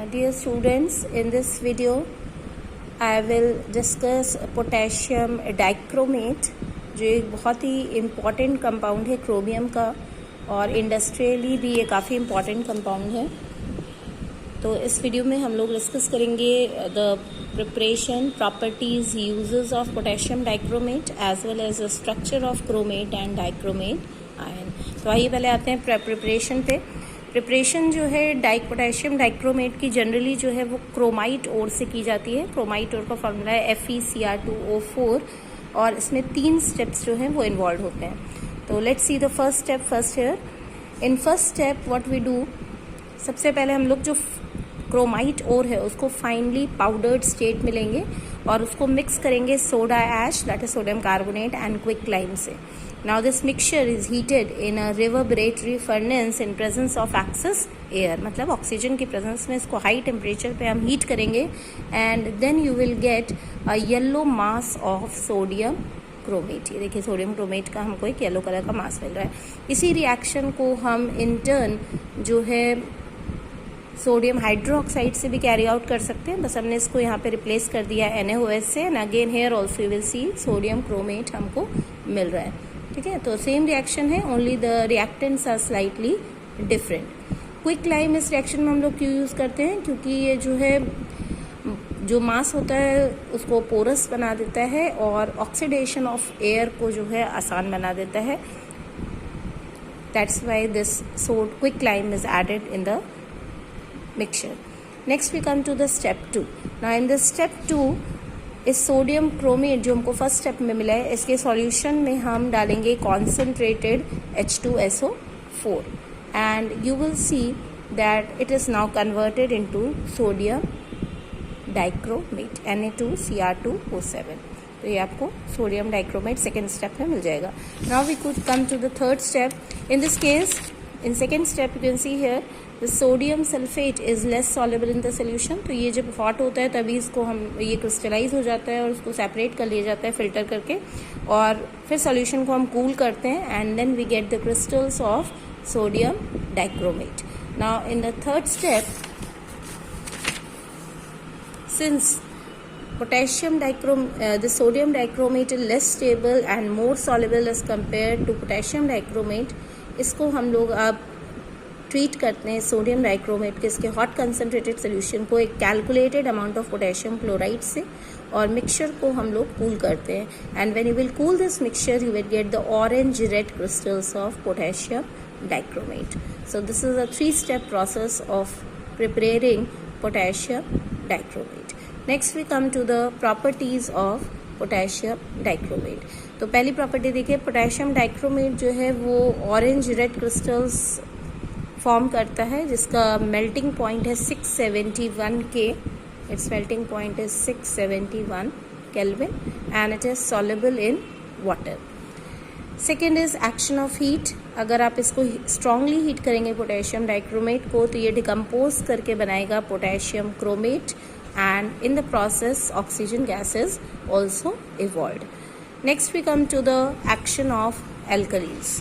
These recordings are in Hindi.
Dear students, in this video I will discuss potassium dichromate, जो एक बहुत ही इम्पॉर्टेंट कंपाउंड है क्रोमियम का, और इंडस्ट्रियली भी ये काफ़ी इम्पॉर्टेंट कंपाउंड है। तो इस वीडियो में हम लोग डिस्कस करेंगे the preparation, properties, uses of potassium dichromate as well as the structure of chromate and dichromate ion. तो आइए पहले आते हैं प्रिपरेशन पे। प्रिपरेशन जो है पोटेशियम डाइक्रोमेट की जनरली जो है वो क्रोमाइट ओर से की जाती है। क्रोमाइट ओर का फॉर्मूला है FeCr2O4 और इसमें 3 स्टेप्स जो हैं वो इन्वॉल्व होते हैं। तो let's see the first step first here. In first step what we do, सबसे पहले हम लोग जो क्रोमाइट ओर है उसको फाइनली पाउडर्ड स्टेट में लेंगे और उसको मिक्स करेंगे soda ash, that is sodium carbonate and quick lime से। Now this mixture is heated in a reverberatory furnace in presence of excess air, मतलब ऑक्सीजन की प्रेजेंस में इसको हाई टेम्परेचर पे हम हीट करेंगे and then you will get a yellow mass of sodium chromate. ये देखिए सोडियम क्रोमेट का हमको एक येलो कलर का मास मिल रहा है। इसी रिएक्शन को हम इन टर्न जो है सोडियम हाइड्रोक्साइड से भी कैरी आउट कर सकते हैं, बस हमने इसको यहाँ पे रिप्लेस कर दिया NaOH से। And again here also you will see sodium chromate हमको मिल रहा है। ठीक है, तो सेम रिएक्शन है, only the reactants are slightly different. Quick lime इस रिएक्शन में हम लोग क्यों यूज़ करते हैं, क्योंकि ये जो है जो मास होता है उसको पोरस बना देता है और ऑक्सीडेशन ऑफ एयर को जो है आसान बना देता है। That's why this quick lime is added in the mixture. Next we come to the step 2। Now in the step 2 इस सोडियम क्रोमेट जो हमको फर्स्ट स्टेप में मिला है, इसके सॉल्यूशन में हम डालेंगे concentrated H2SO4 and you will see that it is now converted into sodium dichromate Na2Cr2O7। तो ये आपको सोडियम डाइक्रोमेट सेकेंड स्टेप में मिल जाएगा। Now we could come to the third step. In this case, in second step you can see here the sodium sulphate is less soluble in the solution. तो ये जब हॉट होता है तभी इसको ये क्रिस्टलाइज हो जाता है और उसको सेपरेट कर लिया जाता है फिल्टर करके, और फिर सोल्यूशन को हम कूल करते हैं and then we get the crystals of sodium dichromate. Now in the third step, since the sodium dichromate is less stable and more soluble as compared to potassium dichromate, इसको हम लोग अब ट्रीट करते हैं सोडियम डाइक्रोमेट के इसके हॉट कंसनट्रेटेड सोल्यूशन को एक calculated amount of potassium chloride से, और मिक्सचर को हम लोग कूल करते हैं। And when you will cool this mixture you will get the orange red crystals of potassium dichromate. So this is a 3-step process of preparing potassium dichromate. Next we come to the properties of potassium dichromate. तो पहली प्रॉपर्टी देखिए, पोटेशियम डाइक्रोमेट जो है वो ऑरेंज रेड क्रिस्टल्स फॉर्म करता है जिसका मेल्टिंग पॉइंट है 671 K। It's melting point is 671 Kelvin and it is soluble in water. Second is action of heat. अगर आप इसको स्ट्रांगली हीट करेंगे पोटेशियम डाइक्रोमेट को तो ये डिकम्पोज करके बनाएगा potassium chromate, and in the process oxygen gas is also evolved. Next we come to the action of alkalis.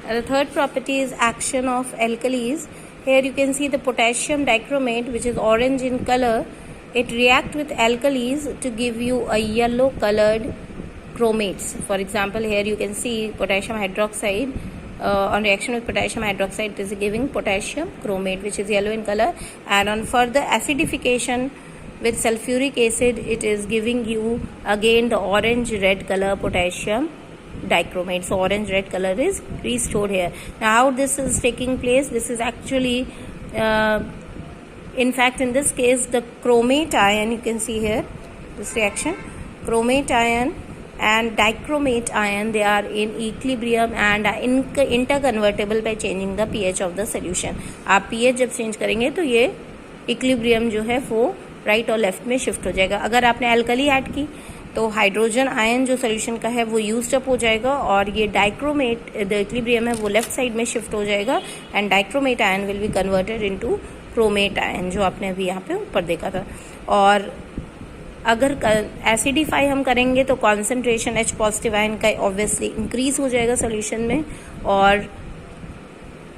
The third property is action of alkalis. Here you can see the potassium dichromate, which is orange in color. It react with alkalis to give you a yellow colored chromates. For example, here you can see potassium hydroxide on reaction with potassium hydroxide, it is giving potassium chromate which is yellow in color, and on further acidification with sulfuric acid it is giving you again the orange red color potassium dichromate. So orange red color is restored here. Now how this is taking place, this is actually in fact in this case the chromate ion, you can see here this reaction, chromate ion and dichromate ion, they are in equilibrium and are interconvertible by changing the pH of the solution. आप pH जब चेंज करेंगे तो ये इक्विलिब्रियम जो है वो राइट और लेफ्ट में शिफ्ट हो जाएगा। अगर आपने एल्कली ऐड की तो हाइड्रोजन आयन जो सोल्यूशन का है वो यूज्ड अप हो जाएगा और ये डाइक्रोमेट द इक्विलिब्रियम है वो लेफ्ट साइड में शिफ्ट हो जाएगा and dichromate ion will be converted into chromate ion जो आपने अभी यहाँ पे ऊपर देखा था। और अगर एसिडिफाई हम करेंगे तो कॉन्सेंट्रेशन H पॉजिटिव आयन का ऑब्वियसली इंक्रीज हो जाएगा सोल्यूशन में और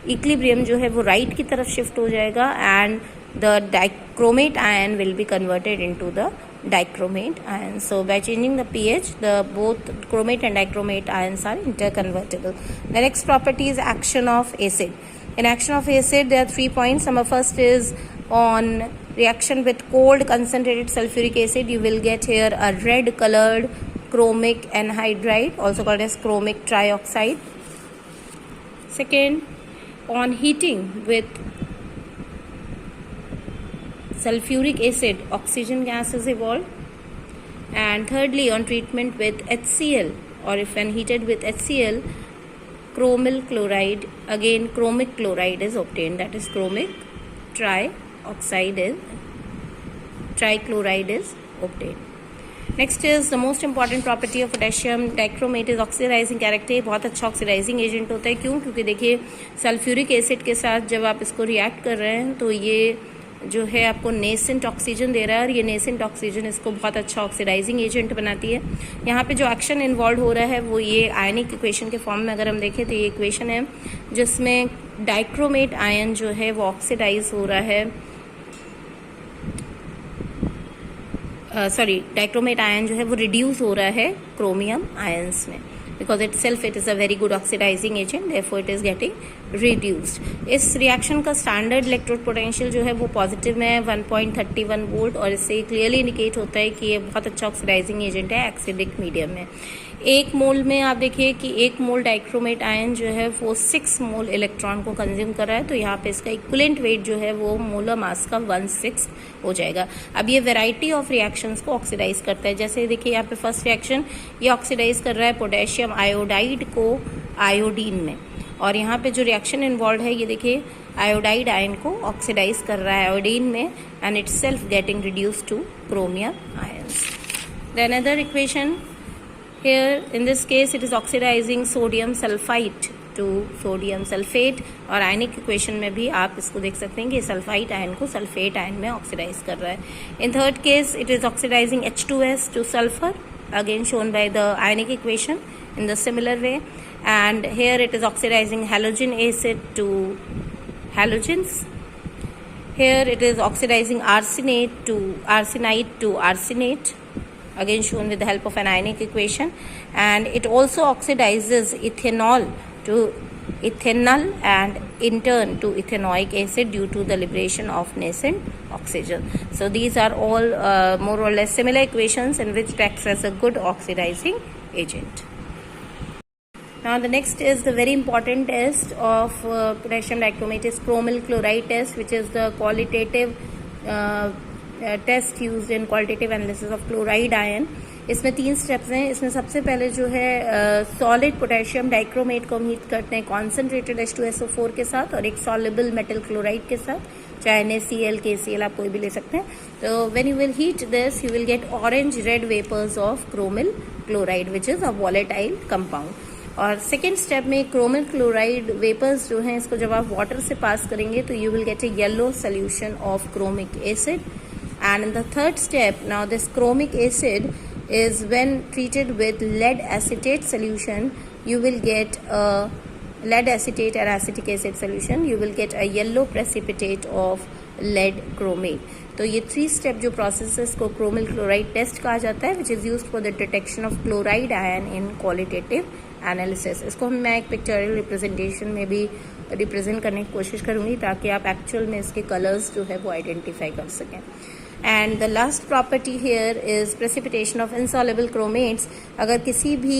इक्विलिब्रियम जो है वो राइट की तरफ शिफ्ट हो जाएगा and the dichromate ion will be converted into the dichromate ion. So by changing the pH, the both chromate and dichromate ions are interconvertible. The next property is action of acid. In action of acid, there are 3 points. Number first is on reaction with cold concentrated sulfuric acid, you will get here a red colored chromic anhydride, also called as chromic trioxide. Second, on heating with sulfuric acid, oxygen gas is evolved. And thirdly, on treatment with HCl, or if when heated with HCl, chromyl chloride, again chromic chloride is obtained, that is chromic trichloride is obtained. Next is the most important property of potassium dichromate is oxidising character. बहुत अच्छा ऑक्सीडाइजिंग एजेंट होता है. क्यों? क्योंकि देखिए सल्फ्यूरिक एसिड के साथ जब आप इसको रिएक्ट कर रहे हैं तो ये जो है आपको नेसेंट ऑक्सीजन दे रहा है, और ये नेसेंट ऑक्सीजन इसको बहुत अच्छा ऑक्सीडाइजिंग एजेंट बनाती है. यहाँ पे जो एक्शन इन्वॉल्व हो रहा है वो ये आयनिक इक्वेशन के फॉर्म में अगर हम देखें तो ये इक्वेशन है जिसमें डाइक्रोमेट आयन जो है वो ऑक्सीडाइज हो रहा है, डाइक्रोमेट आयन जो है वो रिड्यूस हो रहा है क्रोमियम आयंस में, because itself it is a very good oxidising agent, therefore it is getting reduced. इस रिएक्शन का स्टैंडर्ड इलेक्ट्रोड पोटेंशियल जो है वो पॉजिटिव में 1.31 वोल्ट, और इससे क्लियरली इंडिकेट होता है कि ये बहुत अच्छा ऑक्सीडाइजिंग एजेंट है एसिडिक मीडियम में. 1 मोल में आप देखिए कि 1 मोल डाइक्रोमेट आयन जो है वो 6 मोल इलेक्ट्रॉन को कंज्यूम कर रहा है, तो यहाँ पे इसका इक्विवेलेंट वेट जो है वो मोलर मास का 1/6 हो जाएगा. अब ये वैरायटी ऑफ रिएक्शंस को ऑक्सीडाइज करता है. जैसे देखिए यहाँ पे फर्स्ट रिएक्शन ये ऑक्सीडाइज कर रहा है पोटेशियम आयोडाइड को आयोडीन में, और यहाँ पे जो रिएक्शन इन्वॉल्व है ये देखिए आयोडाइड आयन को ऑक्सीडाइज कर रहा है आयोडीन में, and itself getting reduce to chromium ions. Then other equation here in this case it is oxidizing sodium sulfite to sodium sulfate, और आयनिक इक्वेशन में भी आप इसको देख सकते हैं कि सल्फाइट आयन को सल्फेट आयन में ऑक्सीडाइज कर रहा है. In third case it is oxidising H2S to sulfur, again shown by the ionic equation in the similar way, and here it is oxidizing halogen acid to halogens. Here it is oxidizing arsenate to arsenate, again shown with the help of an ionic equation, and it also oxidizes ethanol to ethanol and in turn to ethanoic acid due to the liberation of nascent oxygen. So these are all more or less similar equations in which it acts as a good oxidizing agent. Now the next is the very important test of potassium dichromate is chromyl chloride test, which is the qualitative test used in qualitative analysis of chloride ion. इसमें 3 स्टेप्स हैं. इसमें सबसे पहले जो है सॉलिड पोटेशियम डाइक्रोमेट को हम हीट करते हैं कॉन्सेंट्रेटेड H2SO4 के साथ और एक सॉल्युबल मेटल क्लोराइड के साथ, चाहे NaCl KCl आप कोई भी ले सकते हैं. तो when you will heat this you will get orange red vapours of chromyl chloride which is a volatile compound. और सेकेंड स्टेप में क्रोमिल क्लोराइड वेपर्स जो हैं इसको जब आप वाटर से पास करेंगे तो you will gate A yellow solution of chromic acid. And in the third step, now this chromic acid is when treated with lead acetate solution, you will get a lead acetate and acetic acid solution. You will get a yellow precipitate of lead chromate. तो ये 3 स्टेप जो प्रोसेस है इसको क्रोमिल क्लोराइड टेस्ट कहा जाता है, which is used for the detection of chloride ion in qualitative analysis. इसको मैं एक पिक्चरल रिप्रेजेंटेशन में भी रिप्रेजेंट करने की कोशिश करूँगी ताकि आप एक्चुअल में इसके कलर्स जो है वो आइडेंटिफाई कर सकें. And the last property here is precipitation of insoluble chromates. अगर किसी भी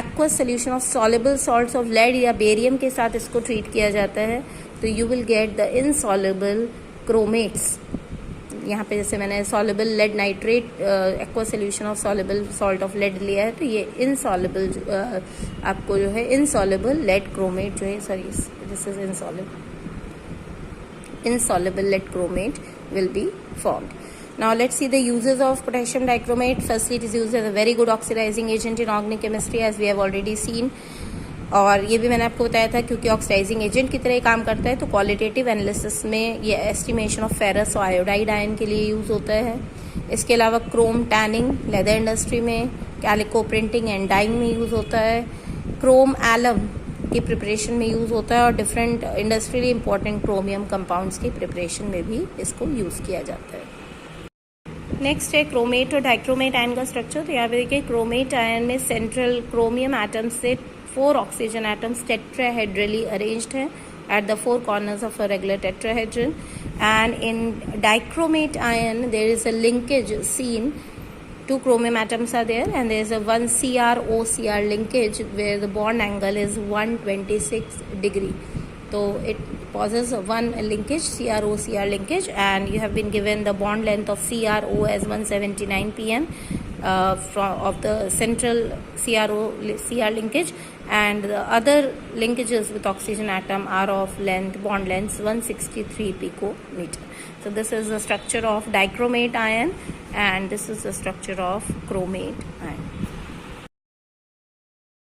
aqueous solution of soluble salts of lead या बेरियम के साथ इसको ट्रीट किया जाता है तो you will get the insoluble chromates. यहाँ पे जैसे मैंने soluble lead nitrate aqueous solution of soluble salt of lead लिया है तो ये insoluble आपको जो है insoluble lead chromate जो है this is insoluble lead chromate will be formed. Now let's see the uses of potassium dichromate. Firstly, it is used as a very good oxidizing agent in organic chemistry as we have already seen. और ये भी मैंने आपको बताया था क्योंकि ऑक्सीडाइजिंग एजेंट की तरह काम करता है तो क्वालिटेटिव एनालिसिस में ये एस्टिमेशन ऑफ फेरस और आयोडाइड आयन के लिए यूज़ होता है. इसके अलावा क्रोम टैनिंग लेदर इंडस्ट्री में, कैलिको प्रिंटिंग एंड डाइंग में यूज़ होता है. क्रोम एलम की प्रिपरेशन में यूज़ होता है और different industrially important chromium compounds की प्रिपरेशन में भी इसको यूज़ किया जाता है। नेक्स्ट है क्रोमेट और डाइक्रोमेट आयन का स्ट्रक्चर। तो यहाँ पे देखिए क्रोमेट आयन में सेंट्रल क्रोमियम एटम से 4 ऑक्सीजन एटम्स टेट्राहेड्रली अरेंज्ड हैं at the 4 corners of a regular tetrahedron, and in dichromate ion there is a linkage seen. 2 chromium atoms are there and there is a 1 CR-OCR linkage where the bond angle is 126 degree. So it possesses one linkage, CR-OCR linkage, and you have been given the bond length of CR-O as 179 pm of the central CR linkage, and the other linkages with oxygen atom are of bond lengths 163 picometer. So this is the structure of dichromate ion and this is the structure of chromate ion.